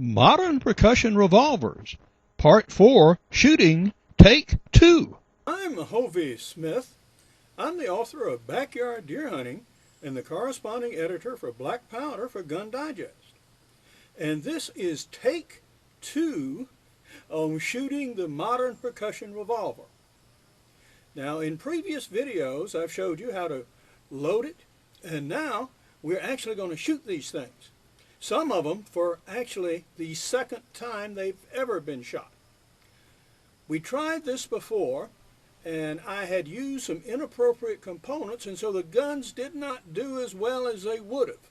Modern Percussion Revolvers, Part 4, Shooting, Take 2. I'm Hovey Smith. I'm the author of Backyard Deer Hunting and the corresponding editor for Black Powder for Gun Digest. And this is Take 2 on shooting the modern percussion revolver. Now, in previous videos, I've showed you how to load it, and now we're actually going to shoot these things. Some of them for actually the second time they've ever been shot. We tried this before, and I had used some inappropriate components, and so the guns did not do as well as they would have.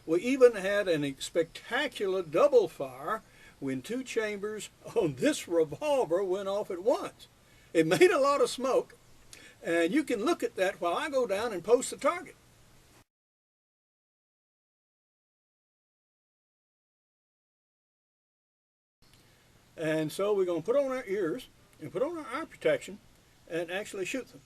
We even had a spectacular double fire when two chambers on this revolver went off at once. It made a lot of smoke, and you can look at that while I go down and post the target. And so we're going to put on our ears and put on our eye protection and actually shoot them.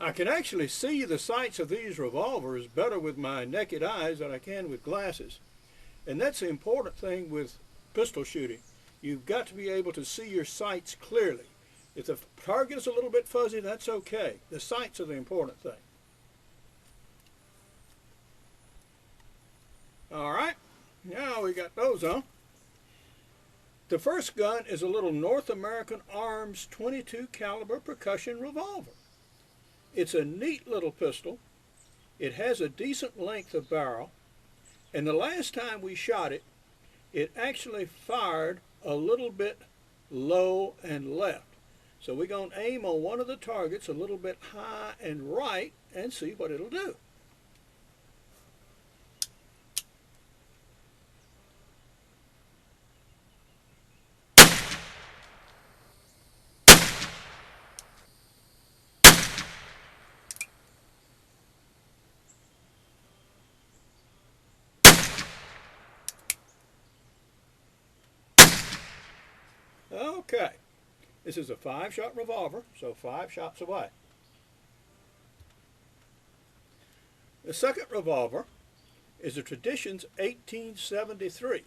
I can actually see the sights of these revolvers better with my naked eyes than I can with glasses. And that's the important thing with pistol shooting. You've got to be able to see your sights clearly. If the target is a little bit fuzzy, that's okay. The sights are the important thing. All right, now we got those on. The first gun is a little North American Arms 22 caliber percussion revolver. It's a neat little pistol. It has a decent length of barrel, and the last time we shot it, it actually fired a little bit low and left. So we're going to aim on one of the targets a little bit high and right and see what it'll do. Okay, this is a 5-shot revolver, so 5 shots away. The second revolver is a Traditions 1873.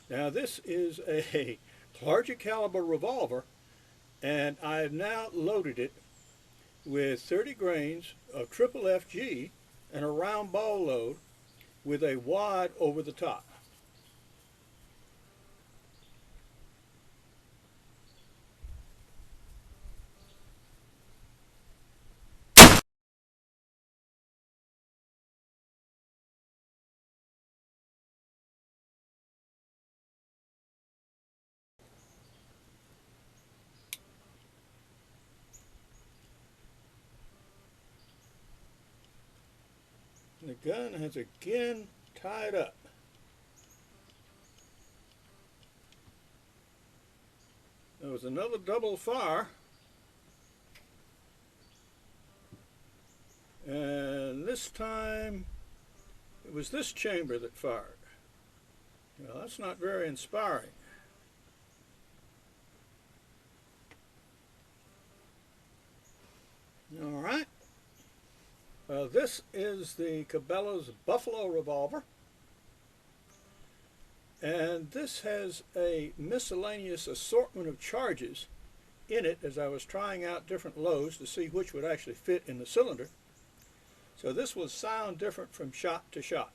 Now this is a larger caliber revolver, and I have now loaded it with 30 grains of triple FG and a round ball load with a wad over the top. The gun has again tied up. There was another double fire, and this time it was this chamber that fired. Well, that's not very inspiring. All right. This is the Cabela's Buffalo revolver, and this has a miscellaneous assortment of charges in it as I was trying out different loads to see which would actually fit in the cylinder. So this will sound different from shot to shot.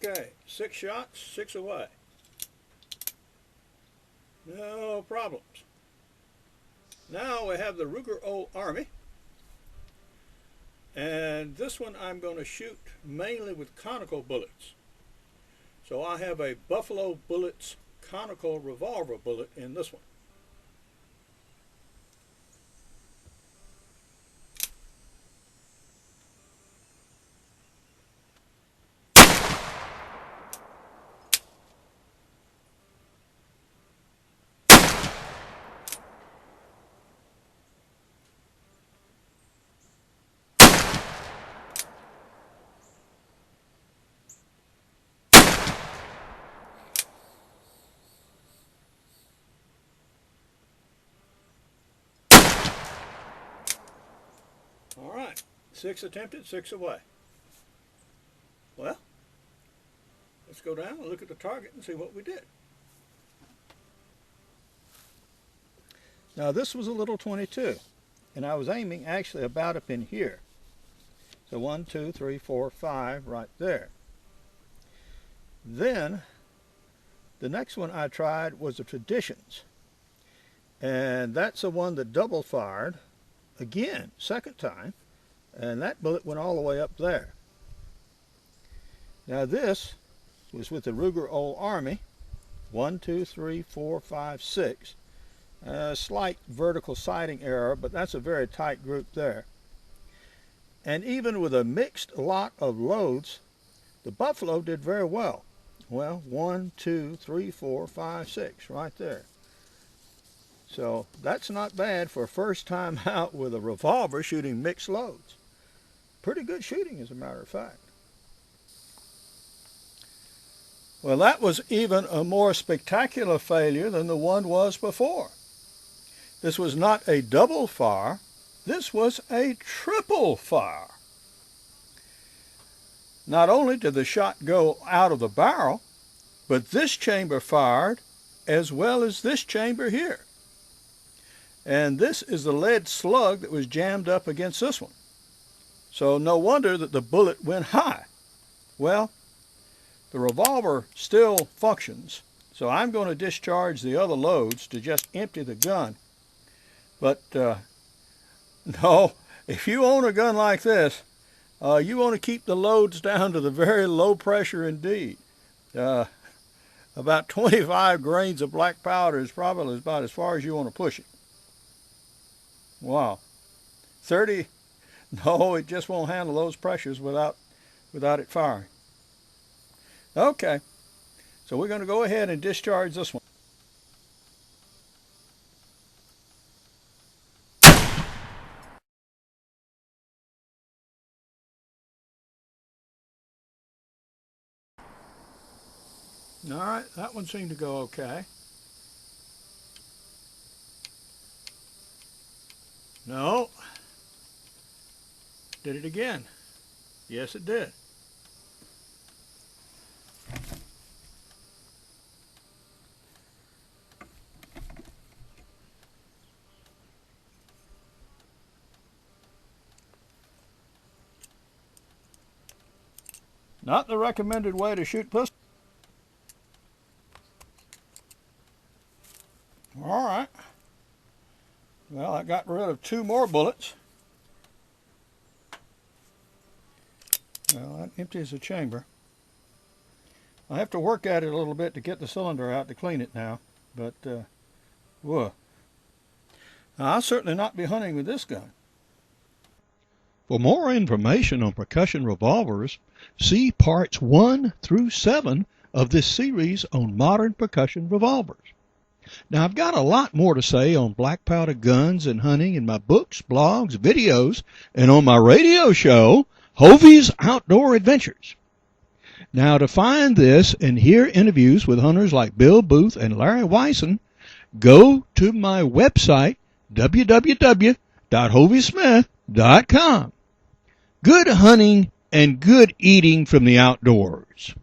Okay, 6 shots, 6 away. no problems. Now we have the Ruger Old Army. And this one I'm going to shoot mainly with conical bullets. So I have a Buffalo Bullets conical revolver bullet in this one. All right, 6 attempted, 6 away. Well, let's go down and look at the target and see what we did. Now this was a little 22, and I was aiming actually about up in here. So 1, 2, 3, 4, 5 right there. Then the next one I tried was the Traditions, and that's the one that double fired again, second time, and that bullet went all the way up there. Now this was with the Ruger Old Army, 1, 2, 3, 4, 5, 6. Slight vertical sighting error, but that's a very tight group there. And even with a mixed lot of loads, the Buffalo did very well. Well, 1, 2, 3, 4, 5, 6 right there. So that's not bad for a first time out with a revolver shooting mixed loads. Pretty good shooting, as a matter of fact. Well, that was even a more spectacular failure than the one was before. This was not a double fire, this was a triple fire. Not only did the shot go out of the barrel, but this chamber fired as well as this chamber here. And this is the lead slug that was jammed up against this one. So no wonder that the bullet went high. Well, the revolver still functions, so I'm going to discharge the other loads to just empty the gun. But no, if you own a gun like this, you want to keep the loads down to the very low pressure indeed. About 25 grains of black powder is probably about as far as you want to push it. Wow. 30, no, it just won't handle those pressures without it firing. Okay, so we're going to go ahead and discharge this one. All right, that one seemed to go okay. No. Did it again. Yes, it did. Not the recommended way to shoot pistols. All right. Well, I got rid of 2 more bullets. Well, that empties the chamber. I have to work at it a little bit to get the cylinder out to clean it now, but whoa. Now, I'll certainly not be hunting with this gun. For more information on percussion revolvers, see parts 1 through 7 of this series on modern percussion revolvers. Now, I've got a lot more to say on black powder guns and hunting in my books, blogs, videos, and on my radio show, Hovey's Outdoor Adventures. Now, to find this and hear interviews with hunters like Bill Booth and Larry Wyson, go to my website, www.hoveysmith.com. Good hunting and good eating from the outdoors.